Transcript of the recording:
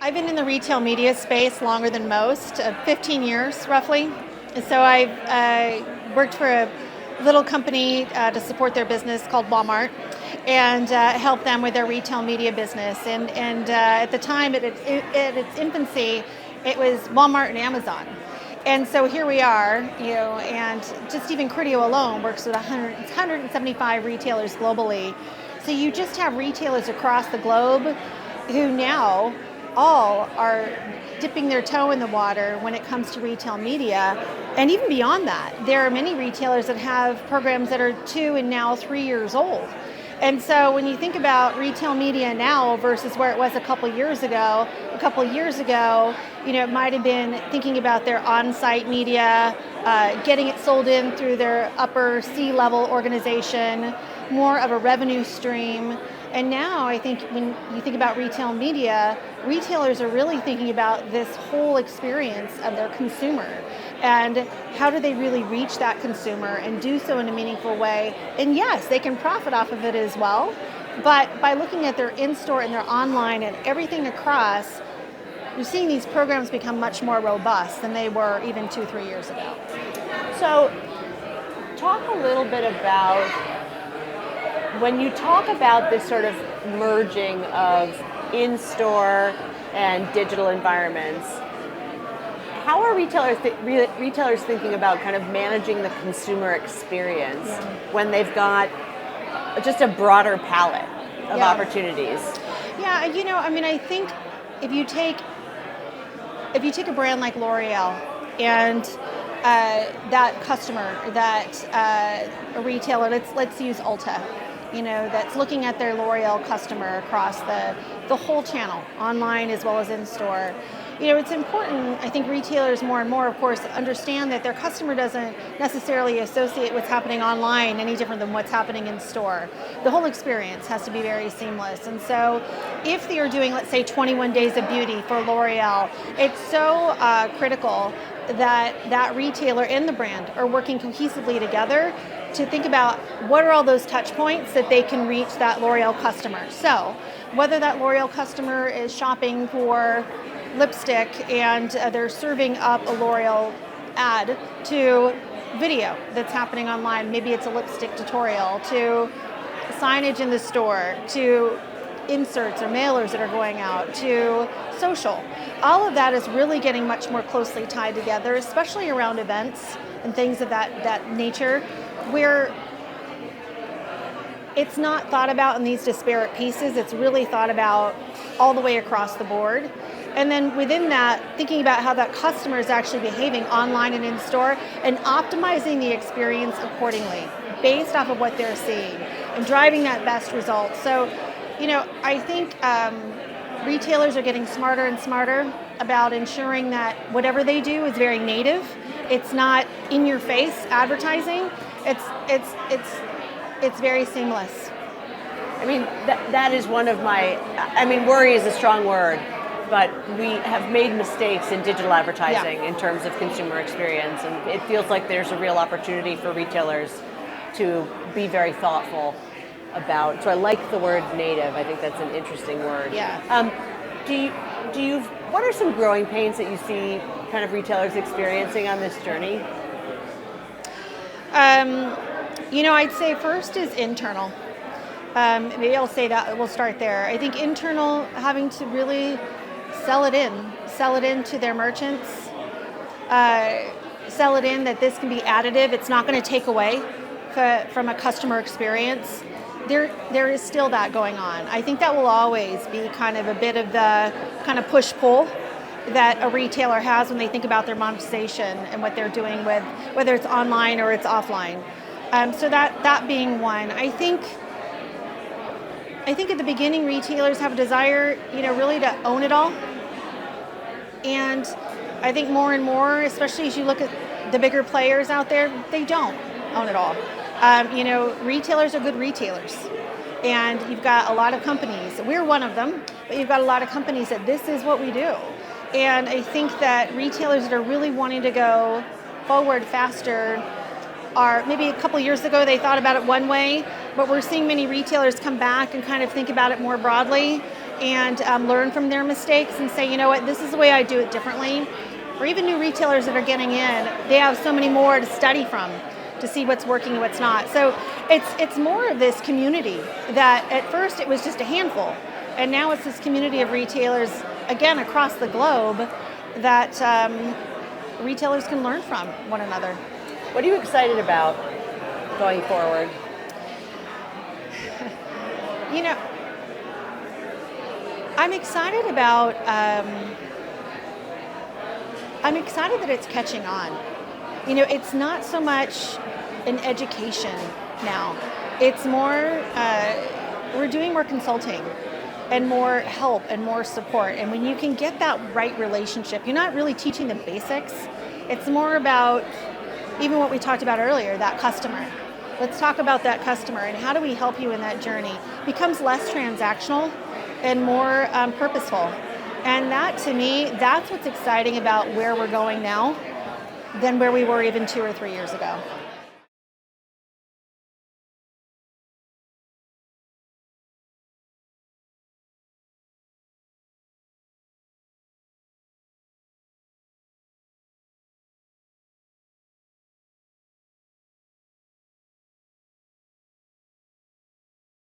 I've been in the retail media space longer than most, 15 years roughly. And so I've worked for a little company to support their business called Walmart and help them with their retail media business. And at the time, at its infancy, it was Walmart and Amazon. And so here we are, and just even Criteo alone works with 175 retailers globally. So you just have retailers across the globe who now all are dipping their toe in the water when it comes to retail media. And even beyond that, there are many retailers that have programs that are 2 and now 3 years old. And so when you think about retail media now versus where it was a couple years ago, it might have been thinking about their on-site media, getting it sold in through their upper C-level organization, more of a revenue stream. And now I think when you think about retail media, retailers are really thinking about this whole experience of their consumer and how do they really reach that consumer and do so in a meaningful way. And yes, they can profit off of it as well, but by looking at their in-store and their online and everything across, you're seeing these programs become much more robust than they were even 2-3 years ago. So talk a little bit about, when you talk about this sort of merging of in-store and digital environments, how are retailers thinking about kind of managing the consumer experience when they've got just a broader palette of opportunities? Yeah, I think if you take a brand like L'Oreal and that customer, a retailer, let's use Ulta, that's looking at their L'Oreal customer across the whole channel, online as well as in store. It's important, I think retailers more and more, of course, understand that their customer doesn't necessarily associate what's happening online any different than what's happening in store. The whole experience has to be very seamless. And so if they are doing, let's say, 21 Days of Beauty for L'Oreal, it's so critical that retailer and the brand are working cohesively together to think about what are all those touch points that they can reach that L'Oreal customer. So whether that L'Oreal customer is shopping for lipstick and they're serving up a L'Oreal ad to video that's happening online, maybe it's a lipstick tutorial, to signage in the store, to inserts or mailers that are going out, to social. All of that is really getting much more closely tied together, especially around events and things of that nature, where it's not thought about in these disparate pieces. It's really thought about all the way across the board. And then within that, thinking about how that customer is actually behaving online and in store and optimizing the experience accordingly based off of what they're seeing and driving that best result. So, I think retailers are getting smarter and smarter about ensuring that whatever they do is very native. It's not in your face advertising. It's very seamless. I mean, that is one of my, worry is a strong word, but we have made mistakes in digital advertising in terms of consumer experience, and it feels like there's a real opportunity for retailers to be very thoughtful about. So I like the word native. I think that's an interesting word. Yeah. What are some growing pains that you see kind of retailers experiencing on this journey? I'd say first is internal. Maybe I'll say that, we'll start there. I think internal, having to really sell it in to their merchants, sell it in that this can be additive. It's not going to take away from a customer experience. There is still that going on. I think that will always be kind of a bit of the kind of push-pull that a retailer has when they think about their monetization and what they're doing with, whether it's online or it's offline. So that being one. I think at the beginning, retailers have a desire, really to own it all. And I think more and more, especially as you look at the bigger players out there, they don't own it all. Retailers are good retailers. And you've got a lot of companies. We're one of them, but you've got a lot of companies that this is what we do. And I think that retailers that are really wanting to go forward faster are, maybe a couple years ago they thought about it one way, but we're seeing many retailers come back and kind of think about it more broadly and learn from their mistakes and say, you know what, this is the way I do it differently. Or even new retailers that are getting in, they have so many more to study from to see what's working and what's not. So it's more of this community that at first it was just a handful, and now it's this community of retailers, again, across the globe that retailers can learn from one another. What are you excited about going forward? You know, I'm excited about. I'm excited that it's catching on. You know, it's not so much an education now. It's more, we're doing more consulting and more help and more support. And when you can get that right relationship, you're not really teaching the basics. It's more about even what we talked about earlier, that customer. Let's talk about that customer and how do we help you in that journey. It becomes less transactional and more purposeful. And that, to me, that's what's exciting about where we're going now than where we were even 2 or 3 years ago.